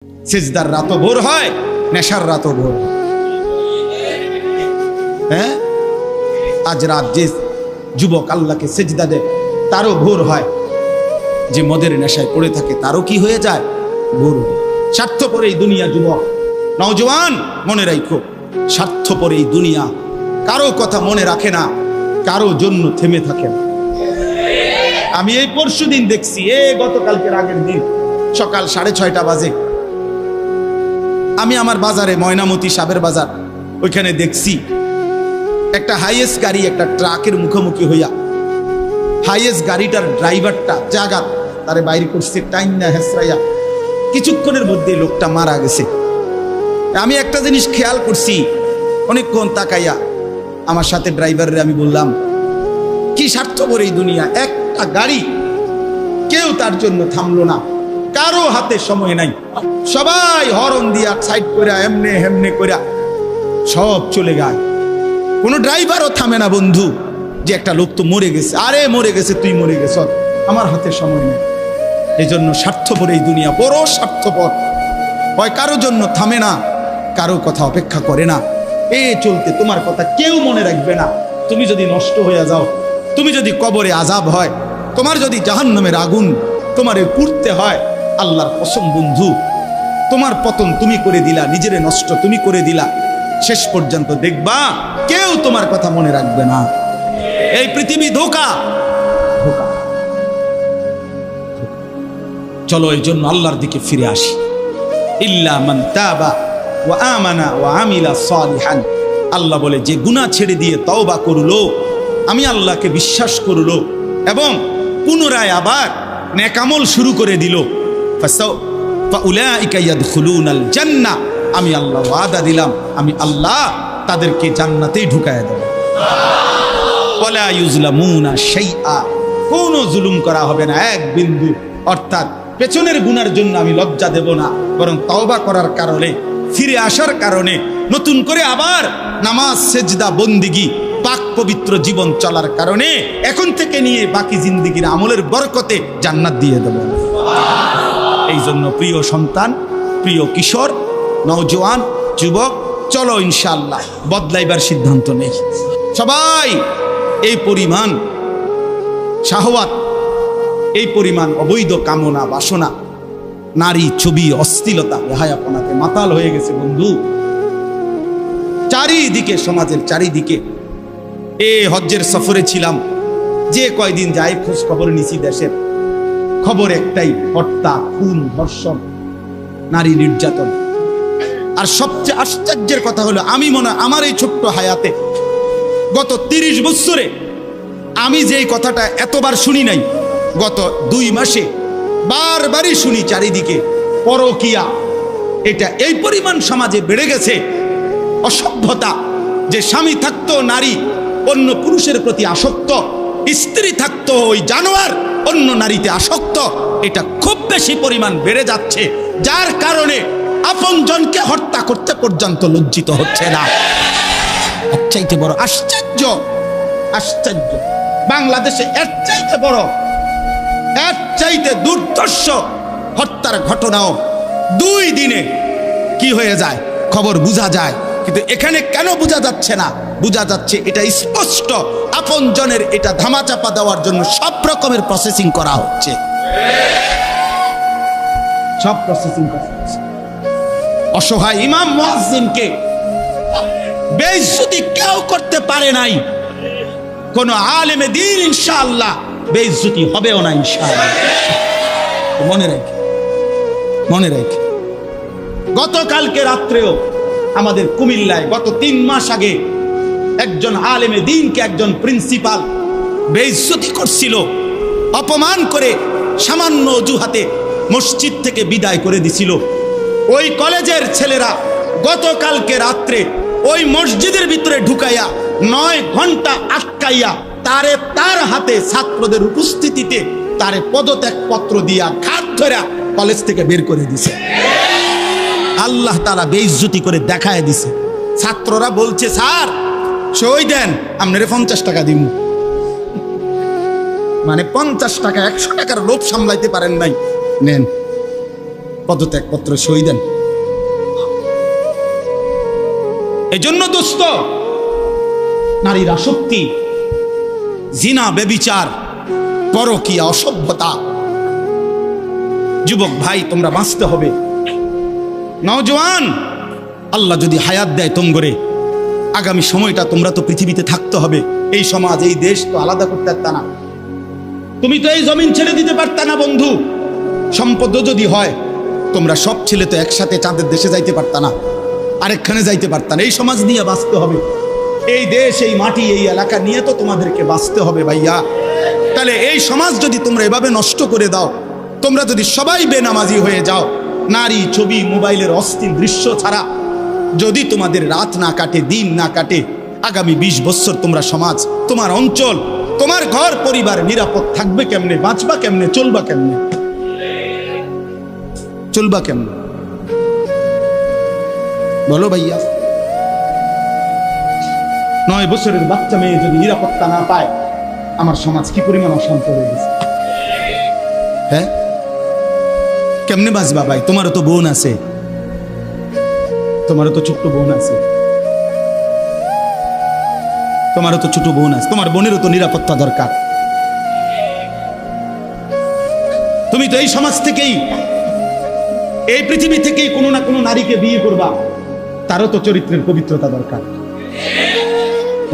সিজদার রাতও ভোর হয়, নেশার রাতও ভোর হয়। হ্যাঁ, আজ রাত যে যুবক আল্লাহকে সিজদা দেয় তারও ভোর হয়, যে মদের নেশায় পড়ে থাকে তারও কি হয়ে যায়, ভোর হয়। স্বার্থপর এই দুনিয়া যুবক, নওজওয়ান মনে রাখো, স্বার্থপর এই দুনিয়া কারো কথা মনে রাখে না, কারো জন্য থেমে থাকে না। আমি এই পরশুদিন দেখছি, গতকালকের আগের দিন সকাল 6:30 বাজে আমি আমার বাজারে, ময়নামতি সাবের বাজার, ওইখানে দেখছি একটা হাইয়েস্ট গাড়ি একটা ট্রাকের মুখোমুখি হইয়া, হাইয়েস্ট গাড়িটার ড্রাইভারটা জাগাত তারে বাইরে করছে টাইম না হেসরাইয়া, কিছুক্ষণের মধ্যে লোকটা মারা গেছে। আমি একটা জিনিস খেয়াল করছি, অনেকক্ষণ তাকাইয়া আমার সাথে ড্রাইভারের আমি বললাম, কি স্বার্থপর এই দুনিয়া, একটা গাড়ি কেউ তার জন্য থামলো না, কারো হাতে সময় নাই, সবাই হরন দিয়া সাইড করে এমনে হেমনে করে সব চলে যায়, কোনো ড্রাইভারও থামে না বন্ধু, যে একটা লোক তো মরে গেছে, আরে মরে গেছে, তুই মরে গেছ, আমার হাতে সময় নেই। এই জন্য স্বার্থপর এই দুনিয়া, বড় স্বার্থপর, হয় কারো জন্য থামে না, কারো কথা অপেক্ষা করে না, চলতে তোমার কথা কেউ মনে রাখবে না। তুমি যদি নষ্ট হয়ে যাও, তুমি যদি কবরে আযাব হয়, তোমার যদি জাহান্নামের আগুন তোমারে পুড়তে হয়, আল্লাহর কসম বন্ধু, তোমার পতন তুমি করে দিলা, নিজেরে নষ্ট তুমি করে দিলা, শেষ পর্যন্ত দেখবা কেউ তোমার কথা মনে রাখবে না। এই পৃথিবী ধোঁকা, ধোঁকা। চলো এই জন্য আল্লাহর দিকে ফিরে আসি। ইল্লা মান তাবা ওয়া আমানা ওয়া আমিলা সালিহান, আল্লাহ বলে যে গুনাহ ছেড়ে দিয়ে তওবা করলো, আমি আল্লাহকে বিশ্বাস করলো এবং পুনরায় আবার নেক আমল শুরু করে দিল, ফাউলাইকা ইয়াদখুলুনাল জান্নাহ, আমি আল্লাহ ওয়াদা দিলাম, আমি আল্লাহ তাদেরকে জান্নাতেই ঢুকায় দেব। ওয়ালা ইউজলামুনা শাইআ, কোনো জুলুম করা হবে না এক বিন্দু, অর্থাৎ পেছনের গুনার জন্য আমি লজ্জা দেব না, বরং তওবা করার কারণে, ফিরে আসার কারণে, নতুন করে আবার নামাজ সেজদা বন্দিগি পাক পবিত্র জীবন চলার কারণে এখন থেকে নিয়ে বাকি জিন্দেগির আমলের বরকতে জান্নাত দিয়ে দেব। এই জন্য প্রিয় সন্তান, প্রিয় কিশোর, নওজওয়ান, যুবক, চলো ইনশাআল্লাহ বদলাইবার সিদ্ধান্ত নেই। সবাই এই পরিমাণ শাহওয়াত, এই পরিমাণ অবৈধ কামনা বাসনা, নারী ছবি অশ্লীলতা বেহায়াপনাতে মাতাল হয়ে গেছে বন্ধু, চারিদিকে, সমাজের চারিদিকে। হজ্জের সফরে ছিলাম, যে কয়দিন যাই খোঁজ খবর নিছি, দেশের খবর একটাই, হত্যা, খুন, ধর্ষণ, নারী নির্যাতন। আর সবচেয়ে আশ্চর্যের কথা হলো, আমি মনে হয় আমার এই ছোট্ট হায়াতে গত 30 বছরে আমি যেই কথাটা এতবার শুনি নাই, গত 2 মাসে বারবারই শুনি চারিদিকে পরকিয়া। এটা এই পরিমাণ সমাজে বেড়ে গেছে, অসভ্যতা, যে স্বামী থাকতো নারী অন্য পুরুষের প্রতি আসক্ত, স্ত্রী থাকতো ওই জানোয়ার অন্য নারীতে আসক্ত, এটা খুব বেশি পরিমাণ বেড়ে যাচ্ছে, যার কারণে আপনজনকে হত্যা করতে পর্যন্ত লজ্জিত হচ্ছে না। এর চাইতে বড় আশ্চর্য, আশ্চর্য বাংলাদেশে এর চাইতে বড়, এর চাইতে দুর্ধর্ষ হত্যার ঘটনাও 2 দিনে কি হয়ে যায় খবর বোঝা যায়, কিন্তু এখানে কেন বোঝা যাচ্ছে না? বোঝা যাচ্ছে এটা স্পষ্ট, আপনজনের এটা ধামাচাপা দেওয়ার জন্য সব রকমের প্রসেসিং করা হচ্ছে, সব প্রসেসিং করা হচ্ছে। অসহায় ইমাম মুয়াজ্জিনকে বেইজ্জতি কেউ করতে পারে নাই, কোন আলেমে দ্বীন ইনশাআল্লাহ বেইজ্জতি হবেও না ইনশাআল্লাহ। মনে রাখে, মনে রাখে, গতকালকে রাত্রেও আমাদের কুমিল্লায় গত 3 মাস আগে একজন আলেমে দ্বীনকে একজন প্রিন্সিপাল বেইজ্জতি করছিল, অপমান করে সামান্য অজুহাতে মসজিদ থেকে বিদায় করে দিছিল। ওই কলেজের ছেলেরা গতকালকে রাত্রে ওই মসজিদের ভিতরে ঢুকাইয়া 9 ঘন্টা আটকাইয়া তারে, তার হাতে ছাত্রদের উপস্থিতিতে তারে পদত্যাগ পত্র দিয়া ঘাট ধরে কলেজ থেকে বের করে দিছে। আল্লাহ তাআলা বেইজ্জতি করে দেখায় দিছে। ছাত্ররা বলছে, স্যার সই দেন, আপনারে 50 টাকা দিব। মানে 50 টাকা, 100 টাকার লোভ সামলাইতে পারেন নাই, নেন। পদত্যাগপত্র সই দেন। এই জন্য দোস্ত, নারীর আসক্তি, জিনা, বেবিচার, পরকীয়া, অসভ্যতা, যুবক ভাই তোমরা বাঁচতে হবে। নওজওয়ান, আল্লাহ যদি হায়াত দেয় তোমরে, আগামী সময়টা তোমরা তো পৃথিবীতে থাকতে হবে। এই সমাজ, এই দেশ তো আলাদা করতে পারতা না, তুমি তো এই জমিন ছেড়ে দিতে পারতা না বন্ধু। সম্পদ যদি হয়, তোমরা সব ছেলে তো একসাথে চাঁদের দেশে যাইতে পারতা না, আরেকখানে যাইতে পারতা না। এই সমাজ নিয়ে বাঁচতে হবে, এই দেশ, এই মাটি, এই এলাকা নিয়ে তো তোমাদেরকে বাঁচতে হবে ভাইয়া। তাহলে এই সমাজ যদি তোমরা এভাবে নষ্ট করে দাও, তোমরা যদি সবাই বেনামাজি হয়ে যাও, নারী, ছবি, মোবাইলের অস্থির দৃশ্য ছাড়া যদি তোমাদের রাত না কাটে, দিন না কাটে, আগামী 20 বছর তোমরা সমাজ, তোমার অঞ্চল, তোমার ঘর পরিবার নিরাপদ থাকবে কেমনে? বাঁচবা কেমনে? চলবা কেমনে? চলবা কেমনে বলো ভাইয়া? 9 বছরের বাচ্চা মেয়ে যদি নিরাপত্তা না পায়, আমার সমাজ কি পরিমাণ অশান্ত হয়ে গেছে। হ্যাঁ, কেমনে বাঁচবা ভাই? তোমারও তো বোন আছে, তোমারও তো ছোট্ট বোন আছে, তোমারও তো ছোট বোন আছে, তোমার বোনেরও তো নিরাপত্তা দরকার। তুমি তো এই সমাজ থেকেই, এই পৃথিবী থেকেই কোনো না কোনো নারীকে বিয়ে করবা, তারও তো চরিত্রের পবিত্রতা দরকার,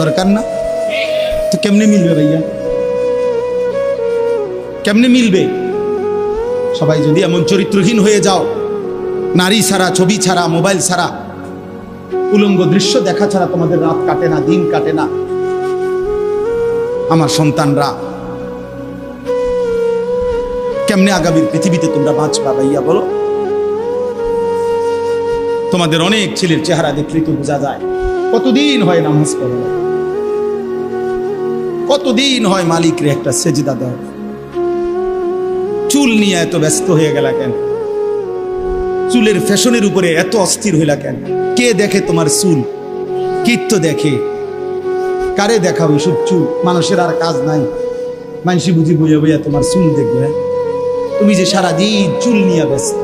দরকার না? তো কেমনে মিলবে ভাইয়া? কেমনে মিলবে? সবাই যদি এমন চরিত্রহীন হয়ে যাও, নারী ছাড়া, ছবি ছাড়া, মোবাইল ছাড়া, উলঙ্গ দৃশ্য দেখা ছাড়া তোমাদের রাত কাটে না, দিন কাটে না, আমার সন্তানরা কেমনে আগামীর পৃথিবীতে তোমরা বাঁচবা ভাইয়া বলো? তোমাদের অনেক ছেলের চেহারা দেখলেই তো বোঝা যায় কতদিন হয় নামাজ পড়ে, কতদিন হয় মালিকরে একটা সেজদা দেয়। চুল নিয়ে এত ব্যস্ত হয়ে গেলা কেন? চুলের ফ্যাশনের উপরে এত অস্থির হইলা কেন? কে দেখে তোমার চুল? কীর্ত দেখে? কারে দেখাও এসব চুল? মানুষের আর কাজ নাই, মানুষই বুঝি বইয়া বইয়া তোমার চুল দেখবে। তুমি যে সারাদিন চুল নিয়ে ব্যস্ত,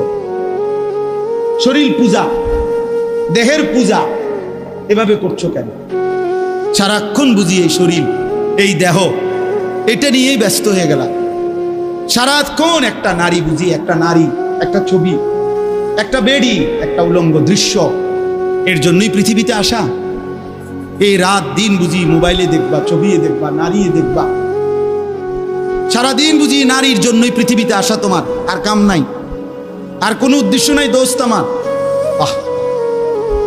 শরীর পূজা, দেহের পূজা এভাবে করছো কেন? সারাক্ষণ বুঝি এই শরীর, এই দেহ, এটা নিয়েই ব্যস্ত হয়ে গেলা। সারাক্ষণ একটা নারী বুঝি, একটা নারী, একটা ছবি, একটা বেডি, একটা উলঙ্গ দৃশ্য, এর জন্যই পৃথিবীতে আসা। এই রাত দিন বুঝি মোবাইলে দেখবা, ছবি দেখবা, নারী দেখবা, সারাদিন বুঝি নারীর জন্যই পৃথিবীতে আসা। তোমার আর কাম নাই, আর কোনো উদ্দেশ্য নাই দোস্ত আমার।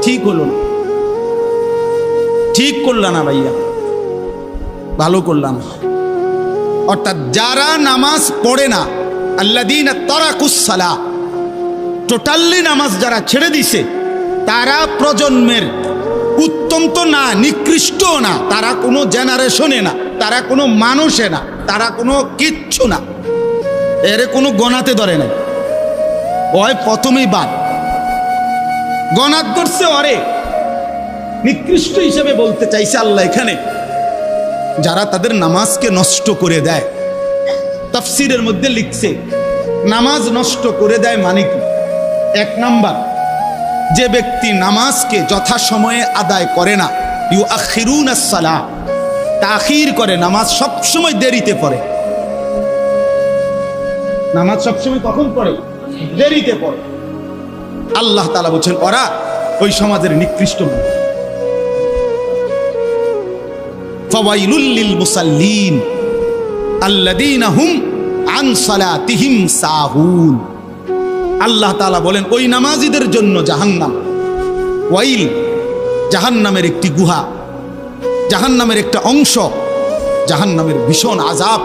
ঠিক হলো না, ঠিক করলা না ভাইয়া, ভালো করলাম। অর্থাৎ যারা নামাজ পড়ে না, আল্লাযীনা তারাকুস সালাহ, টোটালি নামাজ যারা ছেড়ে দিছে, তারা প্রজন্মের উত্তম তো না, নিকৃষ্ট না, তারা কোনো জেনারেশনে না, তারা কোনো মানুষে না, তারা কোনো কিচ্ছু না, এর কোনো গণাতে ধরে নাই। ওই প্রথমেই বাদ গণাত করছে, অরে নিকৃষ্ট হিসেবে বলতে চাইছে আল্লাহ এখানে যারা তাদের নামাজকে নষ্ট করে দেয়। তাফসীরের মধ্যে লিখছে নামাজ নষ্ট করে দেয় মানে কি? 1 নাম্বার, যে ব্যক্তি নামাজকে যথাসময়ে আদায় করে না, ইউআখিরুনাস সালাহ, তাখির করে, নামাজ সবসময় দেরিতে পড়ে। নামাজ সবসময় কখন পড়ে? দেরিতে পড়ে। আল্লাহ তাআলা বলছেন ওরা ওই সমাজের নিকৃষ্ট মানুষ। ফাওয়াইলুল লিল মুসাল্লিন আল্লাযীনা হুম আন সালাতিহিম সাহুন। আল্লাহ তাআলা বলেন ওই নামাজীদের জন্য জাহান্নাম। ওয়াইল, জাহান্নামের একটি গুহা, জাহান্নামের একটা অংশ, জাহান্নামের ভীষণ আযাব।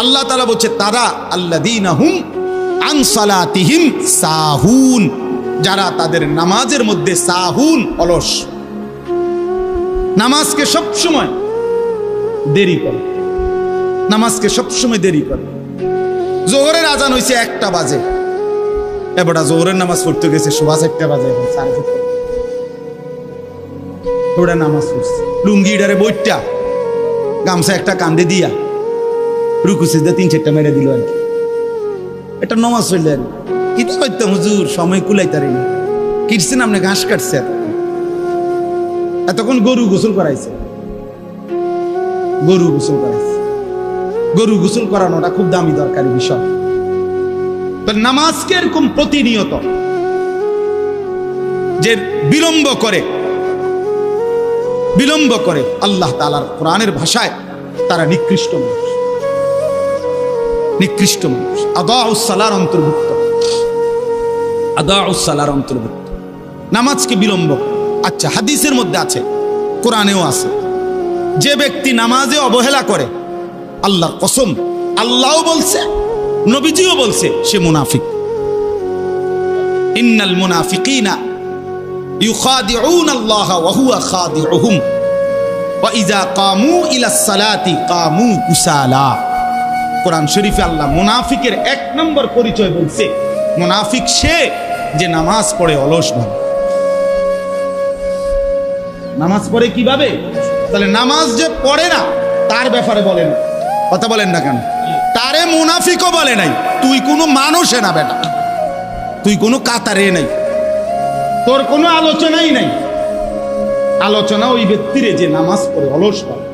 আল্লাহ তাআলা বলছে তারা আল্লাযীনা হুম আন সালাতিহিম সাহুন, যারা তাদের নামাজের মধ্যে সাহুন, অলস, নামাজকে সবসময় দেরি করে, নামাজকে সবসময় দেরি করে। জোহরের আজান হইছে 1টা বাজে, এবারে জোহরের নামাজ পড়তে গেছে 4:30 বাজে, 4:30 ওরা নামাজ পড়ছে লুঙ্গিটারে বইটা, গামছা একটা কান্দে দিয়া, রুকু সিজদা 3-4টা মেরে দিল আর কি। এটা নমাজ হইলেন কি তো করতাম হুজুর, সময় কুলাইতারি না। কিটছেন আপনি, ঘাস কাটছে, এতক্ষণ গরু গোসল করাইছে, গরু গোসল করাইছে। গরু গোসল করানোটা খুব দামি দরকারি বিষয়। নামাজকে এরকম প্রতিনিয়ত যে বিলম্ব করে আল্লাহ তাআলার কোরআনের ভাষায় তারা নিকৃষ্ট মানুষ, নিকৃষ্ট মানুষ। আদাউস সালার অন্তর্ভুক্ত, আদাউস সালার অন্তর্ভুক্ত নামাজকে বিলম্ব। আচ্ছা, হাদিসের মধ্যে আছে, কোরআনেও আছে, যে ব্যক্তি নামাজে অবহেলা করে, আল্লাহর কসম, আল্লাহও বলছে, নবীজিও বলছে, সে মুনাফিক। ইন্নাল মুনাফিকিনা ইউখাদিউনা আল্লাহ ওয়া হুয়া খাদিউহুম ওয়া ইযা কামু ইলাস সালাতি কামু কুসালা। কোরআন শরীফে আল্লাহ মুনাফিকের এক নম্বর পরিচয় বলছে, মুনাফিক সে যে নামাজ পড়ে অলসভাবে। নামাজ পড়ে কিভাবে? তাহলে নামাজ যে পড়ে না তার ব্যাপারে বলেন, কথা বলেন না কেন? তারে মুনাফিকও বলে নাই। তুই কোনো মানুষে না বেটা, তুই কোনো কাতারে নাই, তোর কোনো আলোচনাই নাই। আলোচনা ওই ব্যক্তিরে যে নামাজ পড়ে অলসভাবে,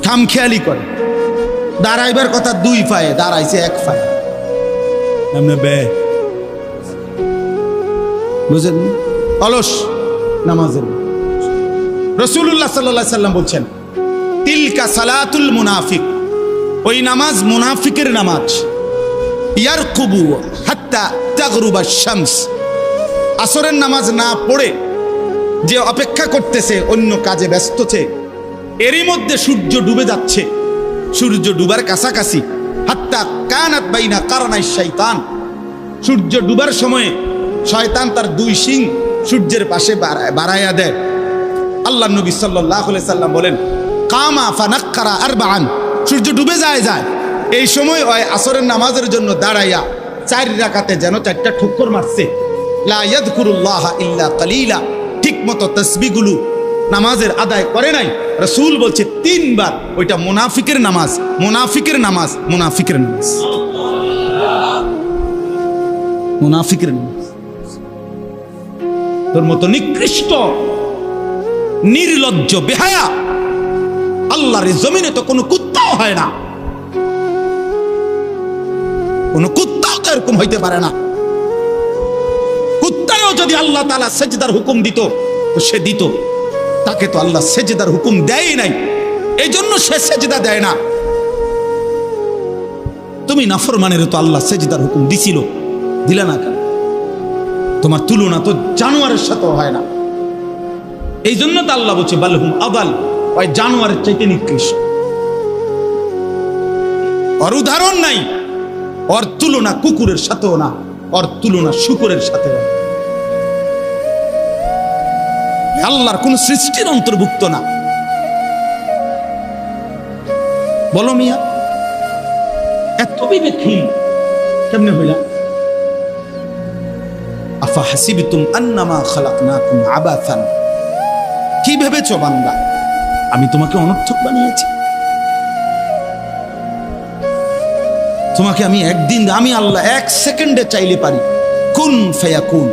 খামখেয়ালি করে। দাঁড়াইবার কথা দুই পায়ে, দাঁড়াইছে এক পায়ে, বুঝলেন? অলস নামাজের। রাসূলুল্লাহ সাল্লাল্লাহু আলাইহি সাল্লাম বলছেন, তিলকা সালাতুল মুনাফিক, ওই নামাজ মুনাফিকের নামাজ। ইয়ারকুবু হাত্তা তাগরুবা শামস, আসরের নামাজ না পড়ে যে অপেক্ষা করতেছে, অন্য কাজে ব্যস্তছে, এরই মধ্যে সূর্য ডুবে যাচ্ছে, সূর্য ডুবার কাছাকাছি। হাত্তা কানাত বাইনা কারনাই শাইতান, সূর্য ডুবার সময়ে শয়তান তার দুই শিং সূর্যের পাশে বাড়াইয়া দেয়। আল্লাহ নবী সাল্লাল্লাহু আলাইহি সাল্লাম বলেন, কামা ফানাক্কারা আরবাআন, সূর্য ডুবে যায়, এই সময় ওই আসরের নামাজের জন্য দাঁড়াইয়া 4 রাকাতে যেন 4টা ঠুক্কর মারছে। লা ইয়াযকুরুল্লাহ ইল্লা কালিলা, ঠিক মতো তাসবিহগুলো নামাজের আদায় করে নাই। রাসূল বলছে 3 বার, ওইটা মুনাফিকের নামাজ, মুনাফিকের নামাজ, মুনাফিকের নামাজ, মুনাফিকের নামাজ। তোর মতো নিকৃষ্ট নির্লজ্জ বেহায়া আল্লাহর জমিনে তো কোনো কুত্তাও হয় না, কোন কুত্তাও তো এরকম হইতে পারে না। কুত্তাও যদি আল্লাহ তাআলা সেজদার হুকুম দিত তো সে দিত, তাকে তো আল্লাহ সেজদার হুকুম দেয় নাই, এই জন্য সে সেজদা দেয় না। তুমি নাফরমানের তো আল্লাহ সেজদার হুকুম দিছিল, দিলা না কেন? তোমার তুলনা তো জানোয়ারের সাথেও হয় না। এই জন্য তো আল্লাহ বলছে বালহুম আদাল, ওই জানোয়ারের চাইতে নিকৃষ্ট। ওর উদাহরণ নাই, ওর তুলনা কুকুরের সাথেও না, ওর তুলনা শুকরের সাথেও না। আল্লাহর কোন সৃষ্টির অন্তর্ভুক্ত না। বলো মিয়া, এত বিবেকহীন কেমনে হইলা? আফা হাসিবতুম আন্নামা খালাকনাকুম আবাসান, কি ভেবেছো বান্দা আমি তোমাকে অনর্থক বানিয়েছি? তোমাকে আমি একদিন, আমি আল্লাহ 1 সেকেন্ডে চাইলে পারি, কুন ফায়াকুন,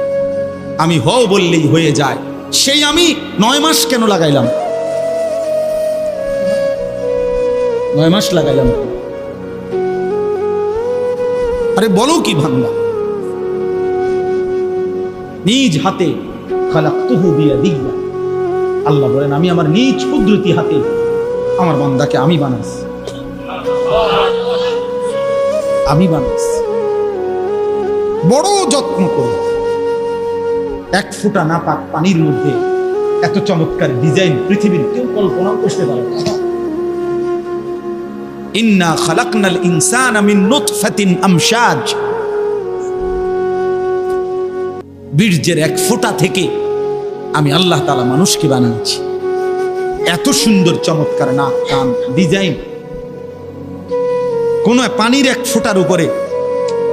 আমি হও বললেই হয়ে যায়। সেই আমি 9 মাস কেন লাগাইলাম? 9 মাস লাগাইলাম। আরে বলো কি বান্দা, নিজ হাতে খালাকতুহু বিয়াদিয়া, আল্লাহ বলেন আমি আমার নিজ কুদরতি হাতে আমার বান্দাকে আমি বানাইছি, আমি বানাইছি। বড় যত্ন করে 1 ফোঁটা নাপাক পানির মধ্যে এত চমৎকার ডিজাইন পৃথিবীর কেউ কল্পনাও করতে পারে না। ইন্না খালাকনাল ইনসানা মিন নুতফাতিন আমশাজ, বীর্যের 1 ফোঁটা থেকে আমি আল্লাহ তাআলা মানুষকে বানিয়েছি। এত সুন্দর চমৎকার নাক কান ডিজাইন। কোন পানির 1 ফোঁটার উপরে,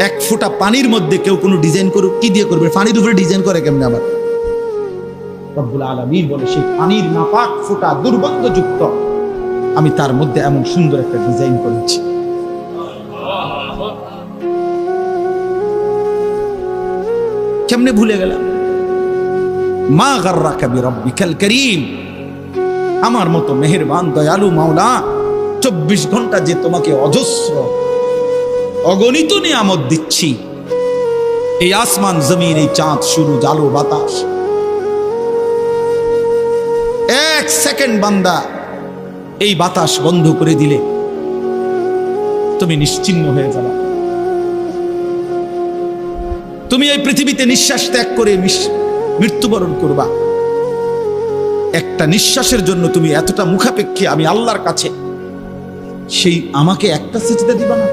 1 ফোঁটা পানির মধ্যে কেউ কোনো ডিজাইন করুক, কি দিয়ে করবে? পানির উপরে ডিজাইন করে কেমনে? আবার রব্বুল আলামিন বলে সেই পানির নাপাক ফোঁটা দুর্গন্ধযুক্ত, আমি তার মধ্যে এমন সুন্দর একটা ডিজাইন করেছি। কেমনে ভুলে গেলাম? মা গাররাকা বিরাব্বিকাল কারীম, আমার মতো মেহেরবান দয়ালু মাওলা 24 ঘন্টা যে তোমাকে অজস্র অগণিত নিয়ামত দিচ্ছি, এই আসমান জমিন, এই চাঁদ সূরজ আলো বাতাস, 1 সেকেন্ড বান্দা এই বাতাস বন্ধ করে দিলে তুমি নিশ্চিহ্ন হয়ে যাবে। তুমি এই পৃথিবীতে নিঃশ্বাস ত্যাগ করে মৃত্যুবরণ করবা। একটা নিঃশ্বাসের জন্য তুমি এতটা মুখাপেক্ষী আমি আল্লাহর কাছে, সেই আমাকে একটা সিজদা দিবা না?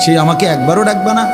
সেই আমাকে একবারও ডাকবা না?